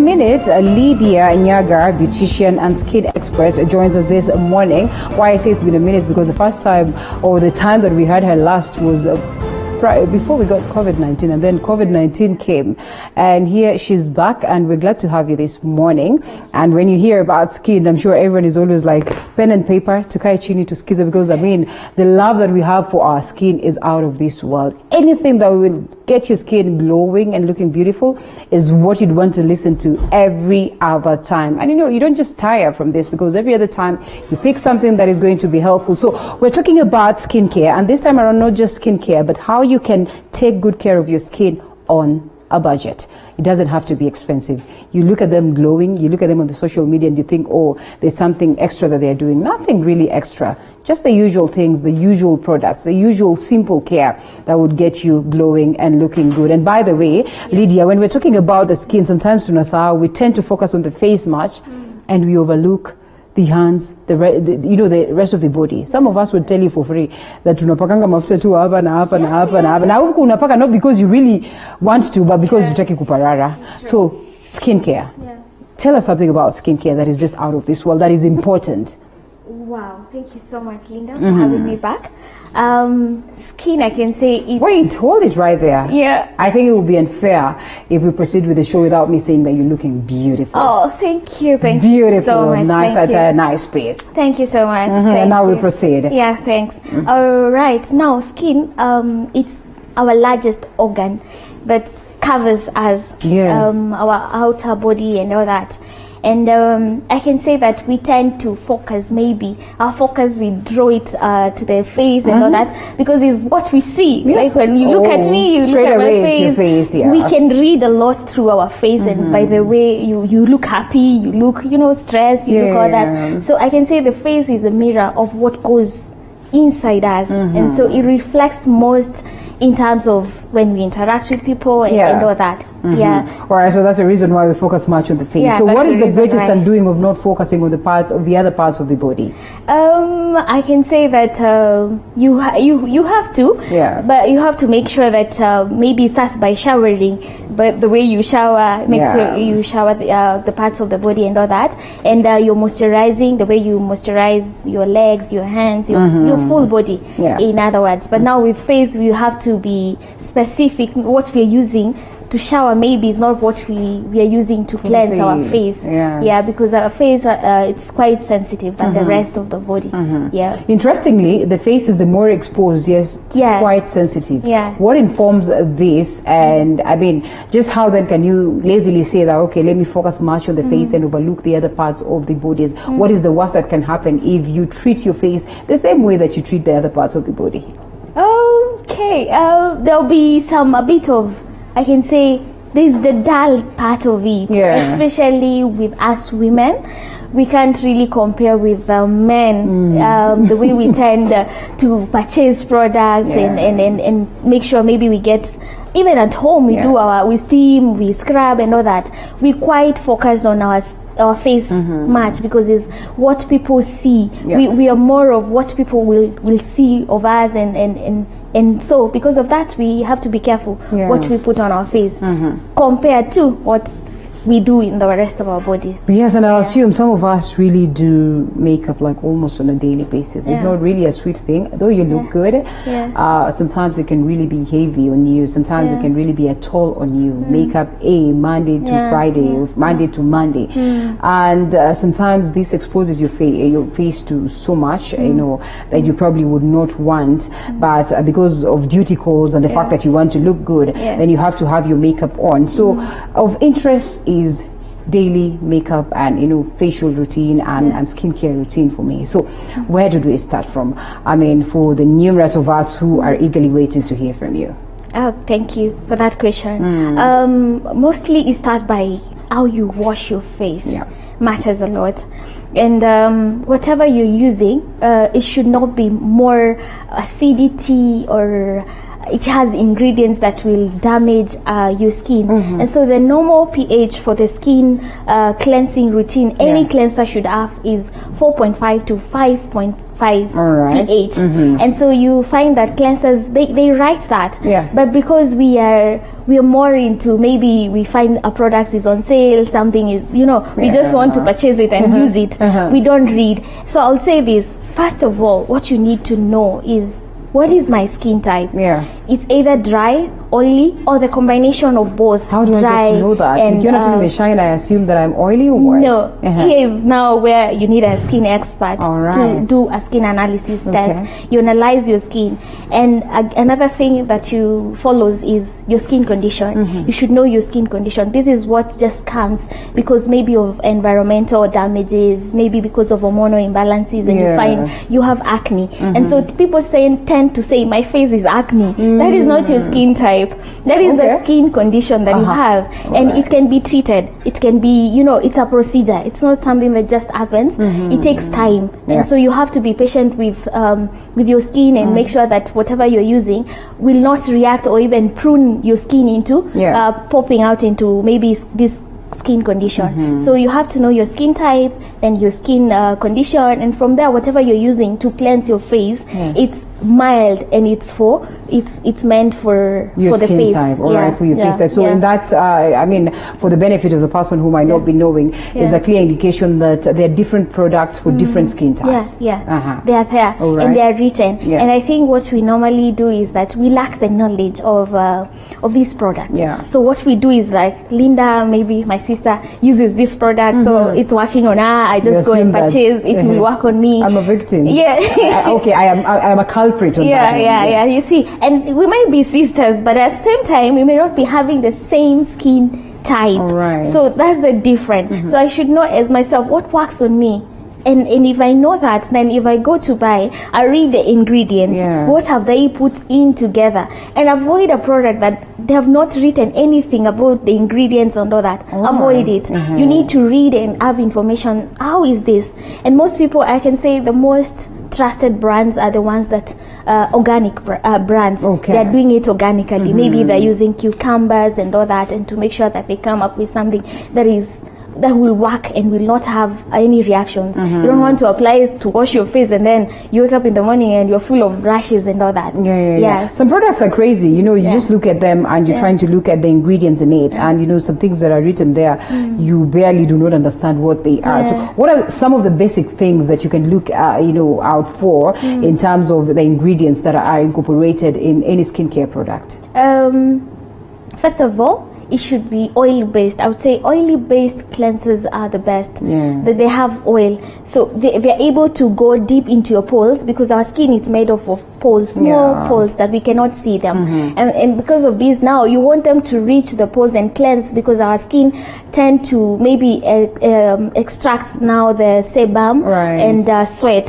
minute, Lydia Nyaga, beautician and skin expert, joins us this morning. Why I say it's been a minute is because the first time or the time that we had her last was before we got COVID-19, and then COVID-19 came, and here she's back, and we're glad to have you this morning. And when you hear about skin, I'm sure everyone is always like pen and paper, tukae chini tusikize, because I mean the love that we have for our skin is out of this world. Anything that will get your skin glowing and looking beautiful is what you'd want to listen to every other time. And you know, you don't just tire from this, because every other time you pick something that is going to be helpful. So we're talking about skincare, and this time around, not just skincare, but how you can take good care of your skin on a budget. It doesn't have to be expensive. You look at them glowing, you look at them on the social media, and you think, oh, there's something extra that they're doing. Nothing really extra. Just the usual things, the usual products, the usual simple care that would get you glowing and looking good. And by the way, Lydia, when we're talking about the skin, sometimes we tend to focus on the face much, and we overlook the hands, the rest of the body. Some of us would tell you for free that tunapakanga mafuta tu hapa na hapa na hapa na hapa. Na huku unapaka not because you really want to, but because you take kuparara. So skincare. Yeah. Tell us something about skincare that is just out of this world, that is important. Wow, thank you so much, Linda, for having me back. Skin, I can say it's... Wait, hold it right there. Yeah. I think it would be unfair if we proceed with the show without me saying that you're looking beautiful. Oh, thank you. Thank beautiful, you so much. Nice thank attire, you. Nice face. Thank you so much. And now we proceed. Yeah, thanks. All right. Now, skin, it's our largest organ that covers us, our outer body and all that. And I can say that we tend to focus, maybe our focus, we draw it to the face and all that, because it's what we see. Yeah. Like when you look at me, you look at my face. We can read a lot through our face, and by the way you look happy, you look, stressed, you look all that. So I can say the face is the mirror of what goes inside us, and so it reflects most in terms of when we interact with people and all that. Yeah. All right, so that's the reason why we focus much on the face. Yeah, so what is the greatest undoing of not focusing on the other parts of the body? I can say that you have to, but you have to make sure that maybe it starts by showering, but the way you shower, make sure you shower the parts of the body and all that, and you're moisturizing, the way you moisturize your legs, your hands, your full body, in other words. But now with face, you have to be specific. What we are using to shower maybe is not what we are using to cleanse our face. Because our face it's quite sensitive than the rest of the body. Interestingly, the face is the more exposed, quite sensitive. What informs this? And I mean, just how then can you lazily say that, okay, let me focus much on the face and overlook the other parts of the bodies? What is the worst that can happen if you treat your face the same way that you treat the other parts of the body? Okay, there'll be a bit of, I can say, there's the dull part of it, especially with us women. We can't really compare with men, the way we tend to purchase products and make sure maybe we get, even at home we steam, we scrub and all that. We quite focus on our face much, because it's what people see. We are more of what people will see of us, and so because of that we have to be careful what we put on our face compared to what we do in the rest of our bodies. Yes, and I assume some of us really do makeup like almost on a daily basis. It's not really a sweet thing, though you look good. Sometimes it can really be heavy on you. Sometimes it can really be a toll on you. Makeup Monday to Friday, Monday to Monday, and sometimes this exposes your face to so much, that you probably would not want, but because of duty calls and the fact that you want to look good, then you have to have your makeup on. So of interest is daily makeup and facial routine and skincare routine for me. So where did we start from? I mean, for the numerous of us who are eagerly waiting to hear from you. Thank you for that question. Mostly it starts by how you wash your face. Matters a lot. And whatever you're using, it should not be more acidity or it has ingredients that will damage your skin. And so the normal pH for the skin cleansing routine, any cleanser should have is 4.5 to 5.5 pH. And so you find that cleansers, they write that, but because we are we are more into, maybe we find a product is on sale, something is, we just want to purchase it and use it. We don't read. So I'll say this, first of all, what you need to know is, what is my skin type? Yeah. It's either dry, oily, or the combination of both. How do I get to know that? And, you're not telling me, Shine, I assume that I'm oily or what? No. Here is now where you need a skin expert to do a skin analysis test. You analyze your skin. And another thing that you follows is your skin condition. You should know your skin condition. This is what just comes because maybe of environmental damages, maybe because of hormonal imbalances, and you find you have acne. And so people tend to say, my face is acne. That is not your skin type. That is the skin condition that you have. And it can be treated. It can be, it's a procedure. It's not something that just happens. It takes time. And so you have to be patient with your skin and make sure that whatever you're using will not react or even prune your skin into popping out into maybe this skin condition. So you have to know your skin type and your skin condition, and from there, whatever you're using to cleanse your face, it's mild and it's meant for your the skin face type, for your face type. So in that, for the benefit of the person who might not be knowing, is a clear indication that there are different products for different skin types. They are there and they are written. And I think what we normally do is that we lack the knowledge of these products. So what we do is like, Linda, maybe my sister uses this product, so it's working on her. I just go and purchase it. Will work on me. I'm a victim. I am a culprit on that. You see, and we might be sisters, but at the same time, we may not be having the same skin type. So that's the difference. So I should know as myself what works on me. And if I know that, then if I go to buy, I read the ingredients. What have they put in together? And avoid a product that they have not written anything about the ingredients and all that. Avoid it. You need to read and have information. How is this? And most people, I can say the most trusted brands are the ones that organic brands. They are doing it organically. Maybe they're using cucumbers and all that, and to make sure that they come up with something that will work and will not have any reactions. You don't want to apply it to wash your face and then you wake up in the morning and you're full of rashes and all that. Some products are crazy. You just look at them and you're trying to look at the ingredients in it, and some things that are written there, you barely do not understand what they are. So what are some of the basic things that you can look out for in terms of the ingredients that are incorporated in any skincare product? First of all, it should be oil-based. I would say oily-based cleansers are the best. That they have oil, so they're able to go deep into your pores, because our skin is made of pores, small pores that we cannot see them. And because of this, now you want them to reach the pores and cleanse, because our skin tend to maybe extract now the sebum and sweat,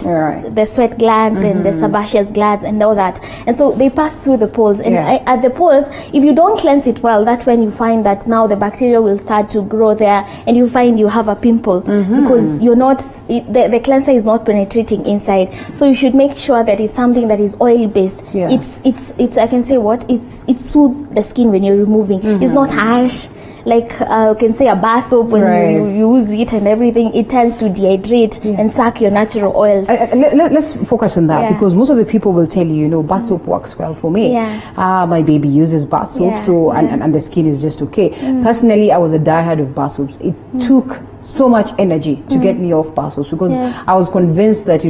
the sweat glands and the sebaceous glands and all that. And so they pass through the pores. And at the pores, if you don't cleanse it well, that's when you find that now the bacteria will start to grow there, and you find you have a pimple because you're not, the cleanser is not penetrating inside. So you should make sure that it's something that is oil based. It's I can say it soothes the skin when you're removing. It's not harsh. Like you can say a bar soap, when you use it and everything, it tends to dehydrate and suck your natural oils. Let's focus on that, because most of the people will tell you, bar soap works well for me. My baby uses bar soap, and the skin is just okay. Personally, I was a diehard of bar soaps. It took so much energy to get me off bar soaps, because I was convinced that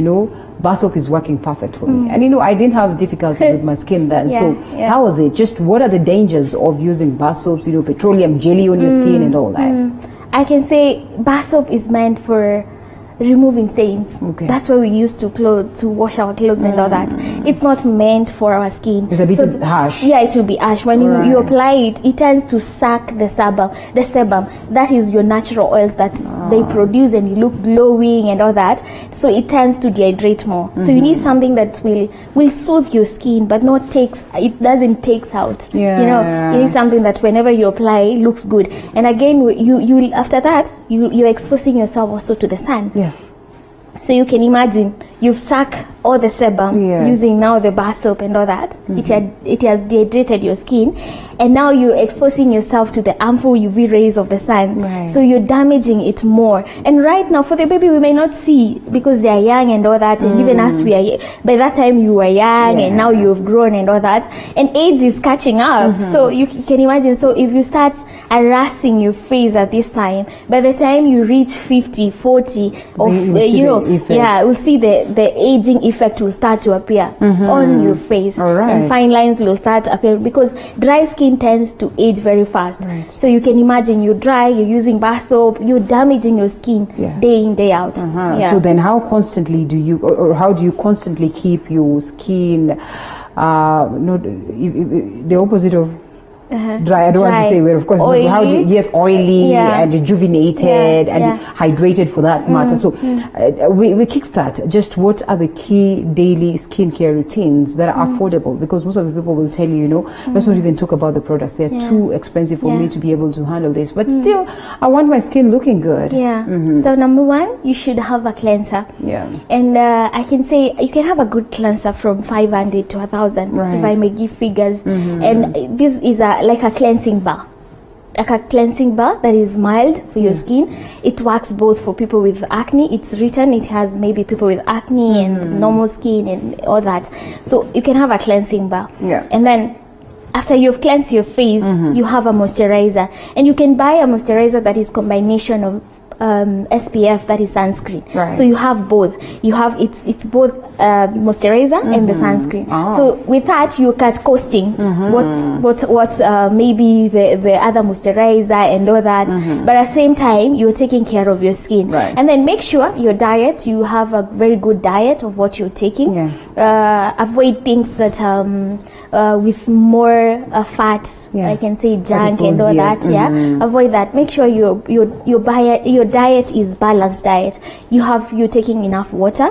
bar soap is working perfect for me. And I didn't have difficulties with my skin then. So how was it? Just what are the dangers of using bar soaps, petroleum jelly on your skin and all that? I can say bar soap is meant for removing stains. That's why we use to wash our clothes and all that. It's not meant for our skin. It's a bit harsh. It will be harsh. When you apply it, it tends to suck the sebum. That is your natural oils that they produce, and you look glowing and all that. So it tends to dehydrate more. So you need something that will soothe your skin, but it doesn't take out. You need something that whenever you apply, looks good. And again, you after that, you're exposing yourself also to the sun. So you can imagine you've sucked or the sebum, using now the bar soap and all that, it has dehydrated your skin, and now you're exposing yourself to the harmful UV rays of the sun. So you're damaging it more. And right now, for the baby, we may not see because they are young and all that, and even as we are, by that time you were young and now you've grown and all that, and age is catching up. So you can imagine. So if you start harassing your face at this time, by the time you reach 50, 40, or we'll see the aging effect will start to appear on your face, and fine lines will start appearing, because dry skin tends to age very fast. So you can imagine, you're dry, you're using bar soap, you're damaging your skin day in, day out. So then how constantly do you, or how do you constantly keep your skin the opposite of dry? I don't want to say where, of course. Oily. How do you, oily and rejuvenated and hydrated for that matter. So we kickstart. Just what are the key daily skincare routines that are affordable? Because most of the people will tell you, let's not even talk about the products. They're too expensive for me to be able to handle this. But still, I want my skin looking good. So number one, you should have a cleanser. And I can say you can have a good cleanser from 500 to 1,000, if I may give figures. And this is like a cleansing bar. Like a cleansing bar that is mild for your skin. It works both for people with acne. It's written, it has maybe people with acne and normal skin and all that. So you can have a cleansing bar. And then after you've cleansed your face, you have a moisturizer. And you can buy a moisturizer that is combination of SPF, that is sunscreen. So you have both. You have it's both moisturizer and the sunscreen. So with that, you cut costing what maybe the other moisturizer and all that. But at the same time, you're taking care of your skin. And then make sure your diet, you have a very good diet of what you're taking. Avoid things that with more fat, I can say junk and all that. Avoid that. Make sure your diet is balanced diet. You're taking enough water.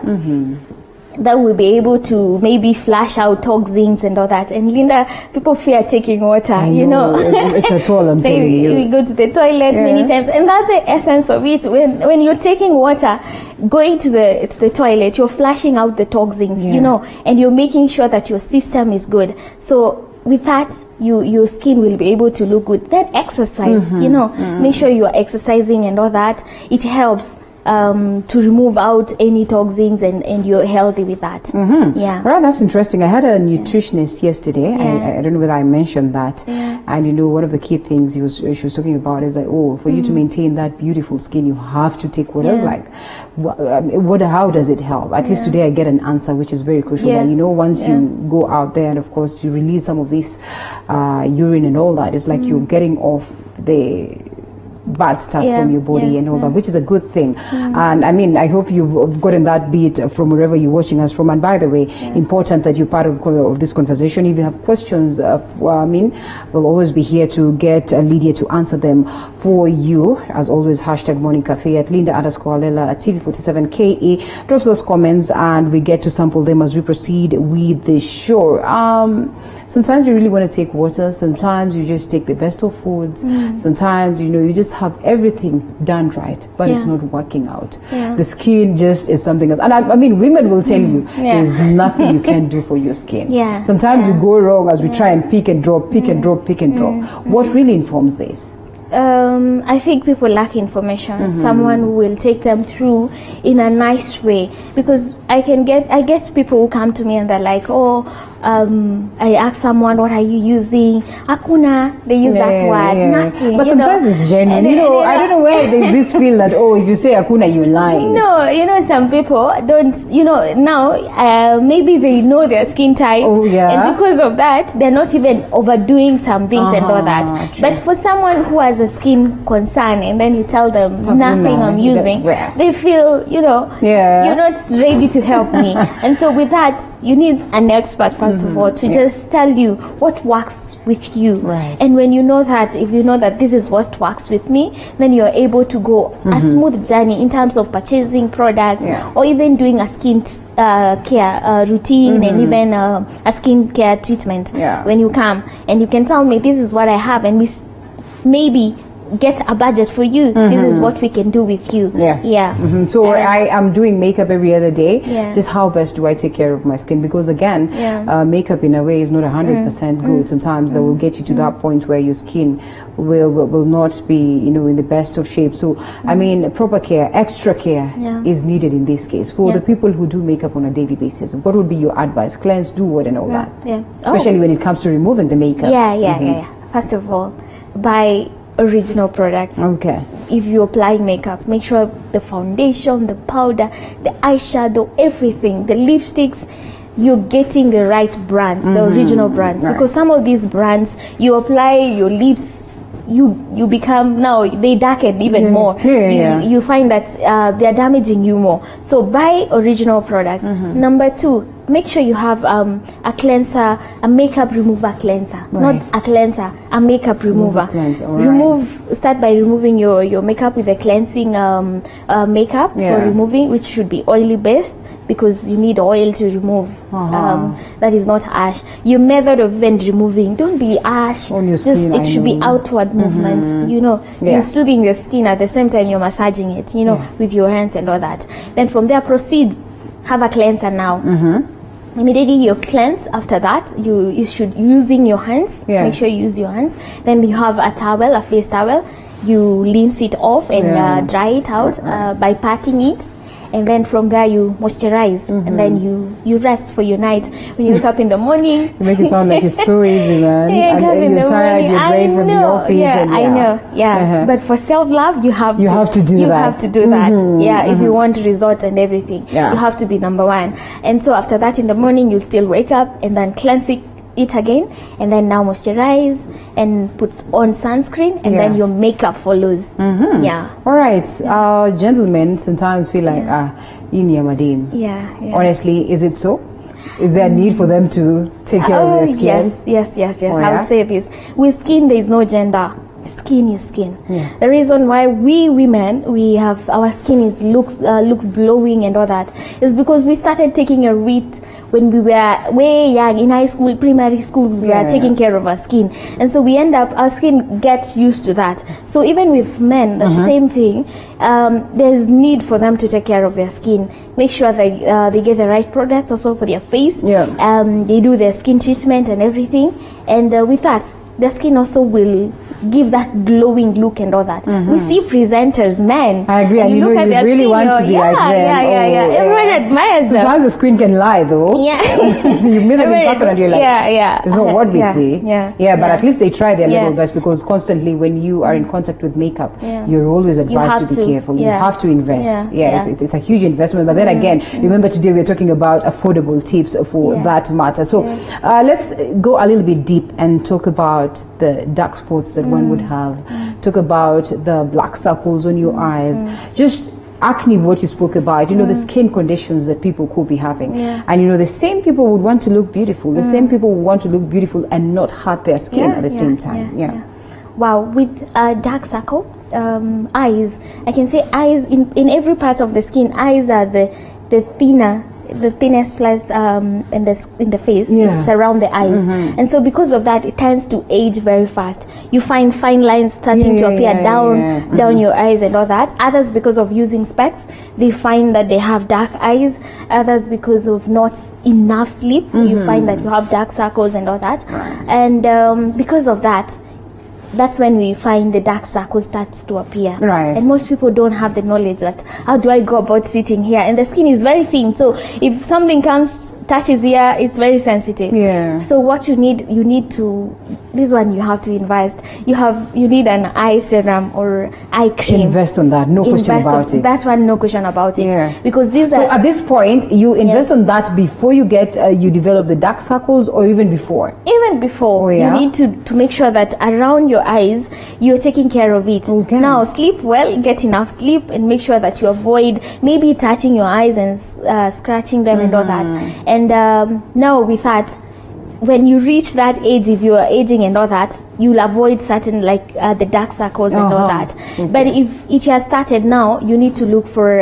That will be able to maybe flush out toxins and all that. And Linda, people fear taking water. It's a toll, I'm telling you. We go to the toilet many times, and that's the essence of it. When you're taking water, going to the toilet, you're flushing out the toxins, and you're making sure that your system is good. So with that, your skin will be able to look good. Then exercise, make sure you are exercising and all that. It helps to remove out any toxins, and you're healthy with that. Well, that's interesting. I had a nutritionist yesterday. I don't know whether I mentioned that. And one of the key things she was talking about is that, for you to maintain that beautiful skin, you have to take what else, like how does it help? At least today I get an answer, which is very crucial. That, once you go out there and of course you release some of this urine and all that, it's like you're getting off the bad stuff from your body and all that, which is a good thing. And I mean, I hope you've gotten that bit from wherever you're watching us from. And by the way, important that you're part of this conversation. If you have questions, we'll always be here to get Lydia to answer them for you. As always, hashtag Morning Cafe at Linda_Alela at TV47KE. Drop those comments and we get to sample them as we proceed with the show. Sometimes you really want to take water. Sometimes you just take the best of foods. Sometimes, you just have everything done right, but it's not working out. The skin just is something else. And I mean, women will tell you there's nothing you can do for your skin. Sometimes you go wrong as we try and pick and drop. What really informs this? I think people lack information. Someone who will take them through in a nice way, because I get people who come to me and they're like, I ask someone, what are you using? Hakuna, they use that word. Nothing. But sometimes it's genuine. I don't know where there's this feel that, if you say hakuna, you're lying. No, some people don't, now, maybe they know their skin type. And because of that, they're not even overdoing some things and all that. True. But for someone who has a skin concern and then you tell them nothing I'm using, they feel, you're not ready to help me. And so with that, you need an expert first of all to just tell you what works with you. And when you know that, if you know that this is what works with me, then you're able to go a smooth journey in terms of purchasing products or even doing a skin care routine and even a skin care treatment when you come. And you can tell me, this is what I have, and maybe get a budget for you. This is what we can do with you. So I am doing makeup every other day. Just how best do I take care of my skin? Because again, makeup in a way is not 100% good. Sometimes that will get you to that point where your skin will not be, you know, in the best of shape. So I mean, proper care, extra care is needed in this case for the people who do makeup on a daily basis. What would be your advice? Cleanse, do what, and all that. Especially when it comes to removing the makeup. First of all, buy original products. If you apply makeup, make sure the foundation, the powder, the eyeshadow, everything, the lipsticks, you're getting the right brands, the original brands. Because some of these brands, you apply your lips, you become, now they darken even more. You find that they're damaging you more. So buy original products. Number 2, make sure you have a cleanser, a makeup remover cleanser. Not a cleanser, a makeup remover. Start by removing your makeup with a cleansing makeup for removing, which should be oily based, because you need oil to remove. That is not ash. Your method of vent removing, don't be ash on your skin. It should be outward movements, you know. You're soothing your skin at the same time you're massaging it, you know, with your hands and all that. Then from there, proceed, have a cleanser now. Immediately you've cleansed, after that you should using your hands. Make sure you use your hands. Then you have a towel, a face towel, you rinse it off and dry it out by patting it. And then from there you moisturize, and then you rest for your night. When you wake up in the morning, you make it sound like it's so easy, man. And you're tired, you're drained from the office. But for self-love, you have to do that. You have to do that. If you want results and everything, you have to be number 1. And so after that, in the morning, you still wake up and then cleanse it again, and then now moisturize and put on sunscreen, and then your makeup follows. All right. Gentlemen sometimes feel like madam. Honestly, is it so? Is there a need for them to take care of their skin? Yes. I would say this. With skin, there is no gender. Skin is skin. The reason why we women, we have our skin looks glowing and all that is because we started taking a read when we were way young, in high school, primary school. We were taking care of our skin, and so we end up, our skin gets used to that. So even with men, the same thing. There's need for them to take care of their skin. Make sure they get the right products also for their face. They do their skin treatment and everything, and with that, the skin also will give that glowing look and all that. We see presenters, men. I agree, and you know, you really want to be like them. Everyone admires them. Sometimes the screen can lie, though. You meet them in person and you're like, it's not what we see. But at least they try their level best, because constantly when you are in contact with makeup, you're always advised to be careful. You have to invest. It's a huge investment. But then again, remember today we're talking about affordable tips for that matter. So let's go a little bit deep and talk about the dark spots that one would have. Talk about the black circles on your eyes. Just acne, what you spoke about, you know, the skin conditions that people could be having. And you know, the same people would want to look beautiful. The same people would want to look beautiful and not hurt their skin at the same time. Wow, with dark circle, eyes, I can say eyes in every part of the skin. Eyes are the thinnest place in the face. It's around the eyes, and so because of that, it tends to age very fast. You find fine lines starting to appear down your eyes and all that. Others, because of using specs, they find that they have dark eyes. Others, because of not enough sleep, you find that you have dark circles and all that. And because of that, that's when we find the dark circle starts to appear. And most people don't have the knowledge that, how do I go about treating here? And the skin is very thin, so if something touches here, it's very sensitive. So what you need to, this one you have to invest. You need an eye serum or eye cream. Invest on that, no question about it. That one, no question about it. Because so at this point, you invest on that before you get you develop the dark circles, or even before? Even before. You need to make sure that around your eyes, you're taking care of it. Now, sleep well, get enough sleep, and make sure that you avoid maybe touching your eyes and scratching them and all that. And now with that, when you reach that age, if you are aging and all that, you'll avoid certain, like the dark circles and all that. But if it has started now, you need to look for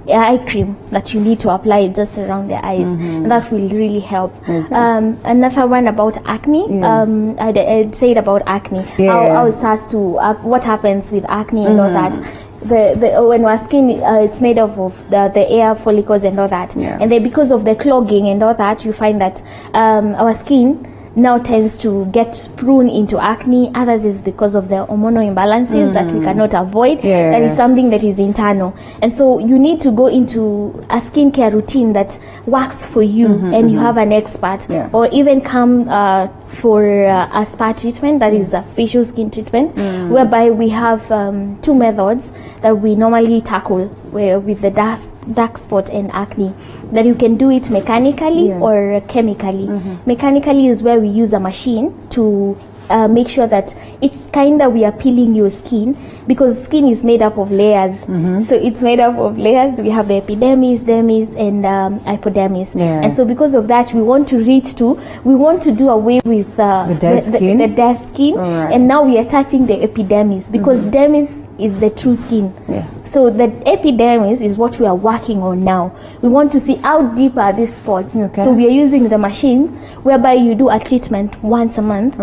eye cream that you need to apply just around the eyes, and that will really help. Another one about acne. I said about acne. How it starts to what happens with acne and all that. When our skin it's made up of the hair follicles and all that, and then because of the clogging and all that, you find that our skin now tends to get prone into acne. Others is because of the hormonal imbalances that we cannot avoid. That is something that is internal, and so you need to go into a skincare routine that works for you, and you have an expert, or even come for a spa treatment, that is a facial skin treatment, whereby we have 2 methods that we normally tackle with the dark spot and acne. That you can do it mechanically or chemically. Mechanically is where we use a machine to make sure that it's kind of we are peeling your skin, because skin is made up of layers. So it's made up of layers. We have the epidermis, dermis, and hypodermis. And so because of that, we want to do away with the dead skin, and now we are touching the epidermis, because dermis is the true skin. So the epidermis is what we are working on now. We want to see how deep are these spots. So we are using the machine whereby you do a treatment once a month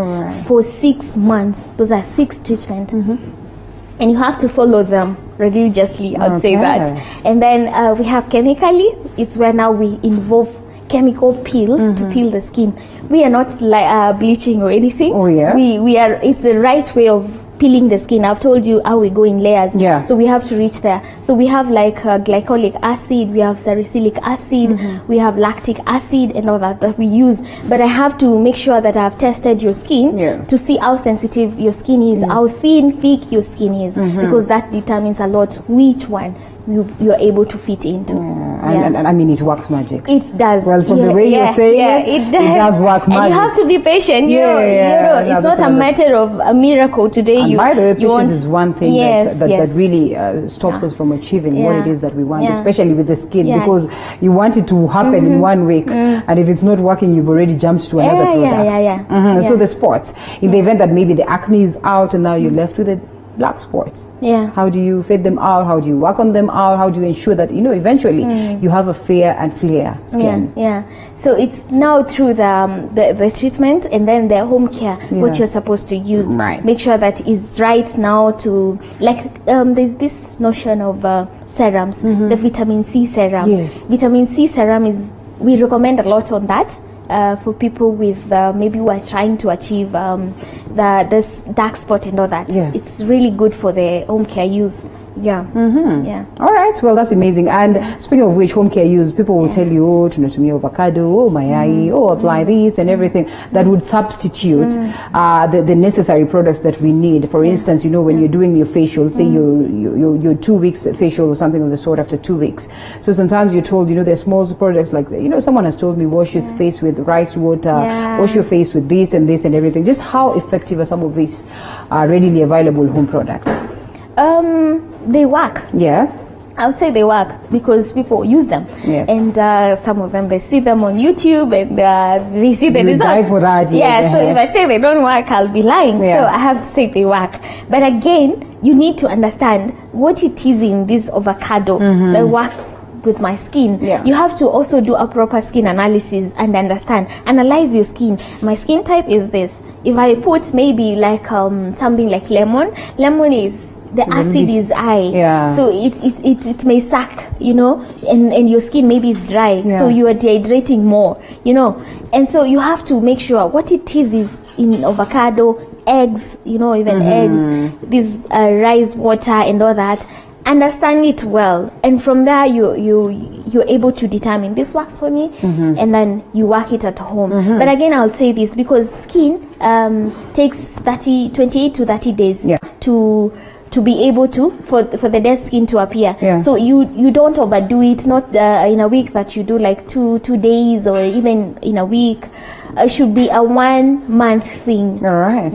for 6 months. Those are 6 treatments. And you have to follow them religiously, I would say that. And then we have chemically. It's where now we involve chemical peels to peel the skin. We are not like bleaching or anything. We are. It's the right way of peeling the skin. I've told you how we go in layers. So we have to reach there. So we have like glycolic acid, we have salicylic acid, we have lactic acid and all that we use. But I have to make sure that I've tested your skin to see how sensitive your skin is, how thin, thick your skin is, because that determines a lot which one you're able to fit into. And I mean, it works magic. It does. Well, from the way you're saying it does work magic. And you have to be patient. It's not a matter of a miracle today. And by the way, patience is one thing that really stops us from achieving what it is that we want, especially with the skin, because you want it to happen in 1 week, and if it's not working, you've already jumped to another product. So the spots, in the event that maybe the acne is out and now you're left with it, black spots. How do you fade them out? How do you work on them out? How do you ensure that eventually you have a fair and flare skin? So it's now through the treatment and then the home care what you're supposed to use. Make sure that it's right now to there's this notion of serums, the vitamin C serum. Vitamin C serum we recommend a lot on that. For people with maybe who are trying to achieve this dark spot and all that. It's really good for the home care use. All right, well, that's amazing. And speaking of which, home care use, people will tell you, oh, tunatumia avocado, oh, mayai, oh, apply this and everything that would substitute the necessary products that we need. For instance, when you're doing your facial, say your 2 weeks facial or something of the sort after 2 weeks. So sometimes you're told, there's small products like, someone has told me, wash your face with rice water, wash your face with this and this and everything. Just how effective are some of these readily available home products? They work. I would say they work because people use them. And some of them, they see them on YouTube and they see the results. Die for that. So if I say they don't work, I'll be lying. So I have to say they work. But again, you need to understand what it is in this avocado that works with my skin. You have to also do a proper skin analysis and analyze your skin. My skin type is this. If I put maybe like something like lemon is the acid is high, so it may suck, and your skin maybe is dry, so you are dehydrating more, and so you have to make sure what it is in avocado, eggs, even eggs, this rice water and all that. Understand it well, and from there you're able to determine this works for me, and then you work it at home. But again, I'll say this because skin takes 28 to 30 days to be able to for the dead skin to appear. So you don't overdo it. Not in a week that you do like two days, or even in a week. It should be a 1 month thing. All right.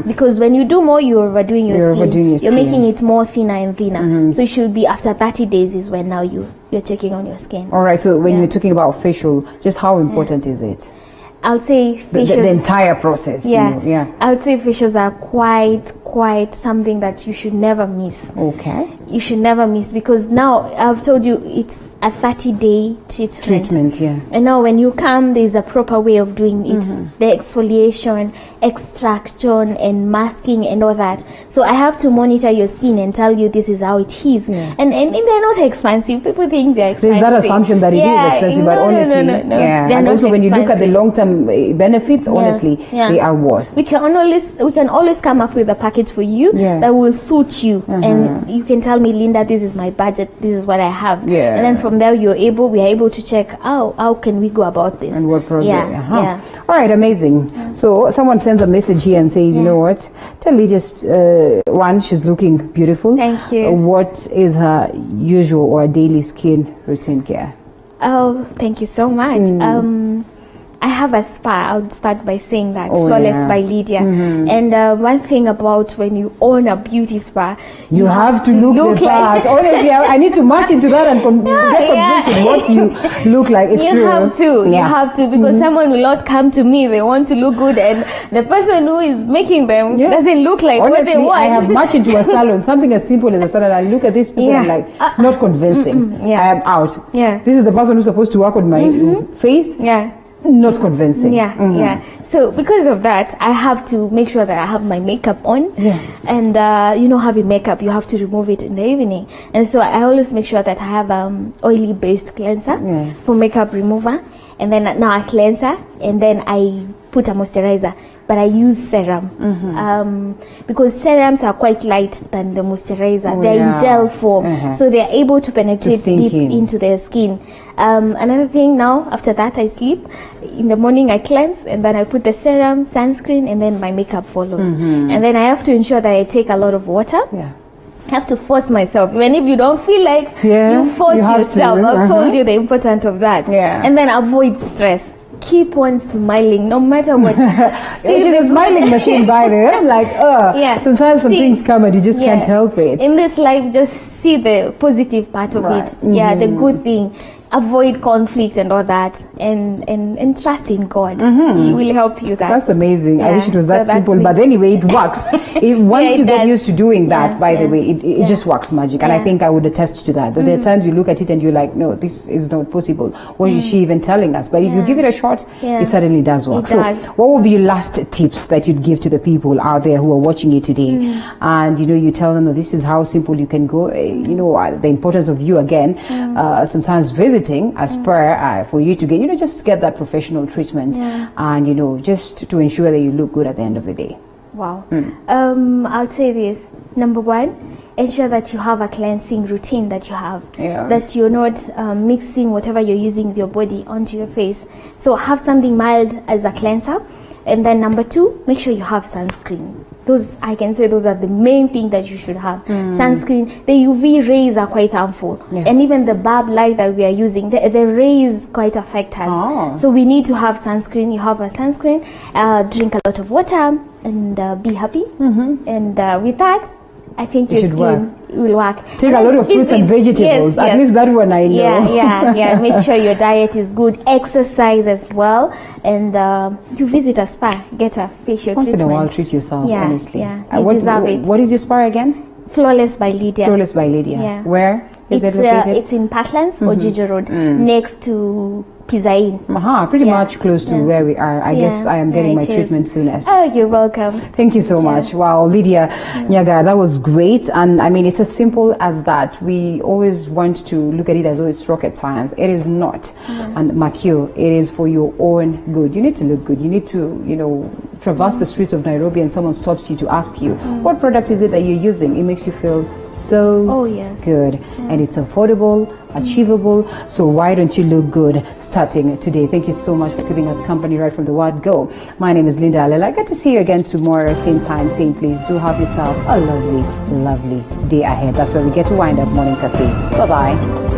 Because when you do more, you're overdoing your skin. You're making it more thinner and thinner. So it should be after 30 days is when now you're checking on your skin. All right. So when you're talking about facial, just how important is it? I'll say facials. The entire process. Yeah. I would say facials are quite something that you should never miss. Okay. You should never miss, because now I've told you it's a 30-day treatment. Yeah. And now when you come, there's a proper way of doing it. The exfoliation, extraction, and masking and all that. So I have to monitor your skin and tell you this is how it is. Yeah. And they're not expensive. People think they're expensive. There's that assumption that it is expensive, but honestly, no. yeah. They're And not also when you look at the expensive. long-term benefits, honestly, they are worth. We can always come up with a package for you that will suit you, and you can tell me, Linda, this is my budget, this is what I have, and then from there we are able to check how can we go about this and what project. All right, amazing. So someone sends a message here and says, you know what, tell me just one, she's looking beautiful. Thank you. What is her usual or daily skin routine care? Oh, thank you so much. I have a spa. I would start by saying that. Flawless by Lydia. And one thing about when you own a beauty spa, you have to look the part. Honestly, I need to match into that and get convinced with what you look like. It's true. You have to, because someone will not come to me. They want to look good, and the person who is making them doesn't look like honestly, what they want. I have matched into a salon, something as simple as a salon. I look at these people and like, not convincing. I am out. This is the person who's supposed to work on my face. Not convincing. So because of that, I have to make sure that I have my makeup on. And having makeup, you have to remove it in the evening. And so I always make sure that I have oily based cleanser for makeup remover, and then now a cleanser, and then I put a moisturizer. But I use serum because serums are quite light than the moisturizer. They're in gel form, so they're able to penetrate deep into the skin. Another thing, now after that I sleep. In the morning I cleanse, and then I put the serum, sunscreen, and then my makeup follows. And then I have to ensure that I take a lot of water. I have to force myself. Even if you don't feel like, you force yourself. I've told you the importance of that. And then avoid stress. Keep on smiling no matter what. She's a smiling machine, by the way. I'm like, sometimes some things come and you just can't help it. In this life, just see the positive part of it. The good thing. Avoid conflict and all that, and trust in God. He will help you. That's amazing. I wish it was that simple, but anyway, it works. Once you get used to doing that, by the way, it just works magic. And I think I would attest to that. There are times you look at it and you're like, no, this is not possible. What is she even telling us? But if you give it a shot, it certainly does work. So what would be your last tips that you'd give to the people out there who are watching you today? And you tell them that this is how simple you can go. The importance of you again, sometimes visiting as per for you to get, just get that professional treatment, and just to ensure that you look good at the end of the day. Wow. I'll say this. Number one, ensure that you have a cleansing routine, that you have, that you're not mixing whatever you're using with your body onto your face. So have something mild as a cleanser. And then number two, make sure you have sunscreen. I can say those are the main thing that you should have. Sunscreen. The UV rays are quite harmful, and even the bulb light that we are using, the rays quite affect us. So we need to have sunscreen. You have a sunscreen. Drink a lot of water, and be happy. And with that, I think your skin will work. Take a lot of fruits and vegetables. At least that one I know. Make sure your diet is good. Exercise as well, and you visit a spa, get a facial treatment. Once in a while, treat yourself. Honestly, you deserve it. What is your spa again? Flawless by Lydia. Flawless by Lydia. Where is it located? It's in Parklands or Gigi Road, next to Pizza Inn. Pretty much close to where we are. I guess I am getting my treatment soonest. Oh, you're welcome. Thank you so much. Wow, Lydia Nyaga, that was great. And I mean, it's as simple as that. We always want to look at it as though it's rocket science. It is not. And Makio, it is for your own good. You need to look good. You need to, traverse the streets of Nairobi and someone stops you to ask you, what product is it that you're using? It makes you feel so good. And it's affordable, achievable. So why don't you look good starting today? Thank you so much for keeping us company right from the word go. My name is Linda Alela. I get to see you again tomorrow, same time, same place. Do have yourself a lovely, lovely day ahead. That's where we get to wind up Morning Cafe. Bye-bye.